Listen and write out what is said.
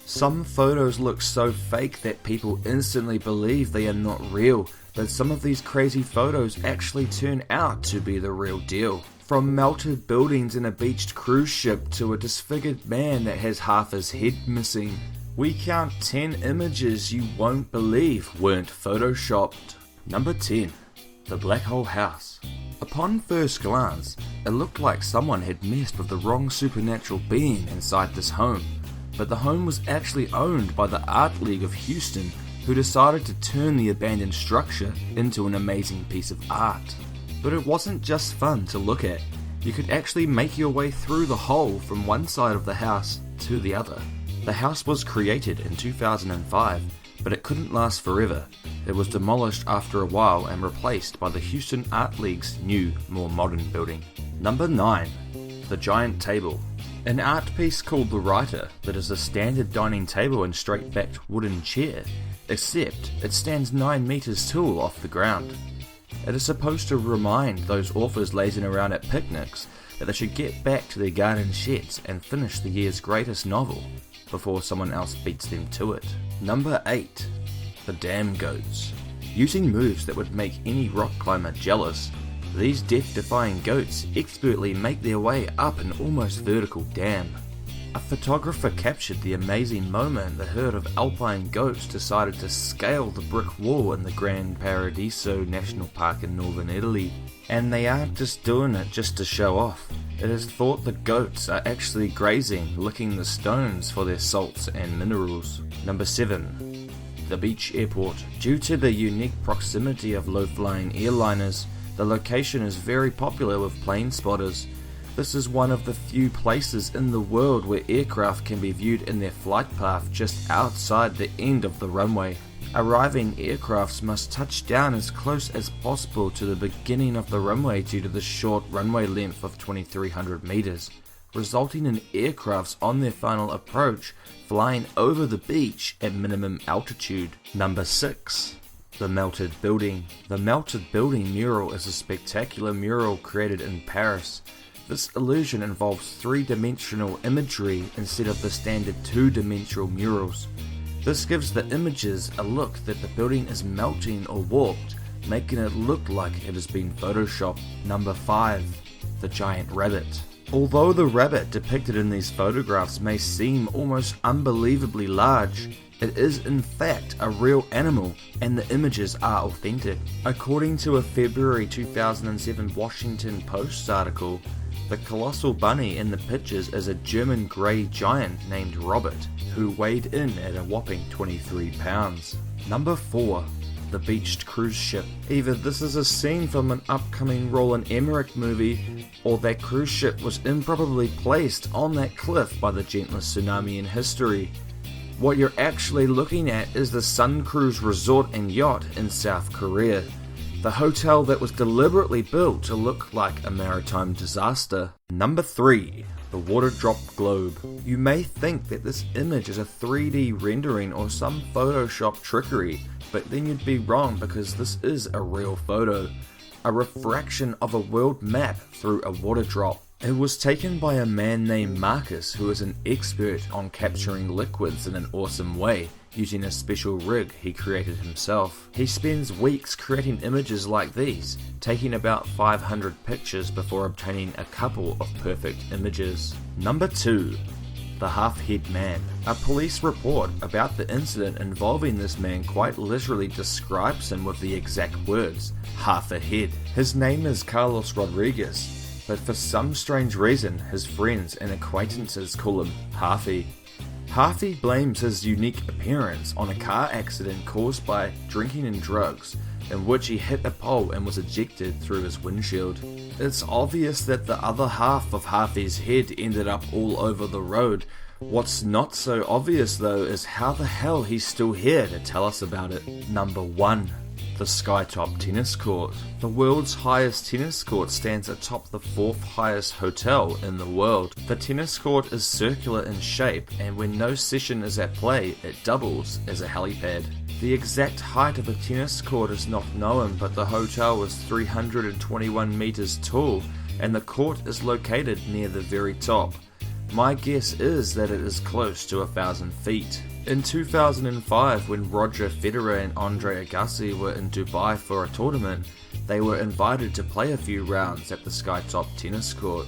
Some photos look so fake that people instantly believe they are not real, but some of these crazy photos actually turn out to be the real deal. From melted buildings in a beached cruise ship to a disfigured man that has half his head missing. We count 10 images you won't believe weren't photoshopped. Number 10. The Black Hole House. Upon first glance, it looked like someone had messed with the wrong supernatural being inside this home, but the home was actually owned by the Art League of Houston, who decided to turn the abandoned structure into an amazing piece of art. But it wasn't just fun to look at. You could actually make your way through the hole from one side of the house to the other. The house was created in 2005, but it couldn't last forever. It was demolished after a while and replaced by the Houston Art League's new, more modern building. Number 9. The Giant Table. An art piece called The Writer that is a standard dining table and straight-backed wooden chair, except it stands 9 meters tall off the ground. It is supposed to remind those authors lazing around at picnics that they should get back to their garden sheds and finish the year's greatest novel before someone else beats them to it. Number 8. The Dam Goats. Using moves that would make any rock climber jealous, these death-defying goats expertly make their way up an almost vertical dam. A photographer captured the amazing moment the herd of alpine goats decided to scale the brick wall in the Gran Paradiso National Park in northern Italy. And they aren't just doing it just to show off. It is thought the goats are actually grazing, licking the stones for their salts and minerals. Number 7. The Beach Airport. Due to the unique proximity of low-flying airliners, the location is very popular with plane spotters. This is one of the few places in the world where aircraft can be viewed in their flight path just outside the end of the runway. Arriving aircrafts must touch down as close as possible to the beginning of the runway due to the short runway length of 2,300 meters, resulting in aircrafts on their final approach flying over the beach at minimum altitude. Number 6. The Melted Building. The Melted Building mural is a spectacular mural created in Paris. This illusion involves 3-dimensional imagery instead of the standard 2-dimensional murals. This gives the images a look that the building is melting or warped, making it look like it has been photoshopped. Number 5. The Giant Rabbit. Although the rabbit depicted in these photographs may seem almost unbelievably large, it is in fact a real animal and the images are authentic. According to a February 2007 Washington Post article, the colossal bunny in the pictures is a German grey giant named Robert, who weighed in at a whopping 23 pounds. Number 4. The Beached Cruise Ship. Either this is a scene from an upcoming Roland Emmerich movie, or that cruise ship was improbably placed on that cliff by the gentlest tsunami in history. What you're actually looking at is the Sun Cruise Resort and Yacht in South Korea, the hotel that was deliberately built to look like a maritime disaster. Number 3. The Water Drop Globe. You may think that this image is a 3D rendering or some Photoshop trickery, but then you'd be wrong because this is a real photo. A refraction of a world map through a water drop. It was taken by a man named Marcus, who is an expert on capturing liquids in an awesome way, using a special rig he created himself. He spends weeks creating images like these, taking about 500 pictures before obtaining a couple of perfect images. Number 2. The Half Hitman. A police report about the incident involving this man quite literally describes him with the exact words, half a head. His name is Carlos Rodriguez, but for some strange reason his friends and acquaintances call him Halfy. Halfy blames his unique appearance on a car accident caused by drinking and drugs, in which he hit a pole and was ejected through his windshield. It's obvious that the other half of Halfy's head ended up all over the road. What's not so obvious though is how the hell he's still here to tell us about it. Number 1. The Skytop Tennis Court. The world's highest tennis court stands atop the 4th highest hotel in the world. The tennis court is circular in shape, and when no session is at play, it doubles as a helipad. The exact height of the tennis court is not known, but the hotel is 321 meters tall, and the court is located near the very top. My guess is that it is close to 1,000 feet. In 2005, when Roger Federer and Andre Agassi were in Dubai for a tournament, they were invited to play a few rounds at the Skytop tennis court.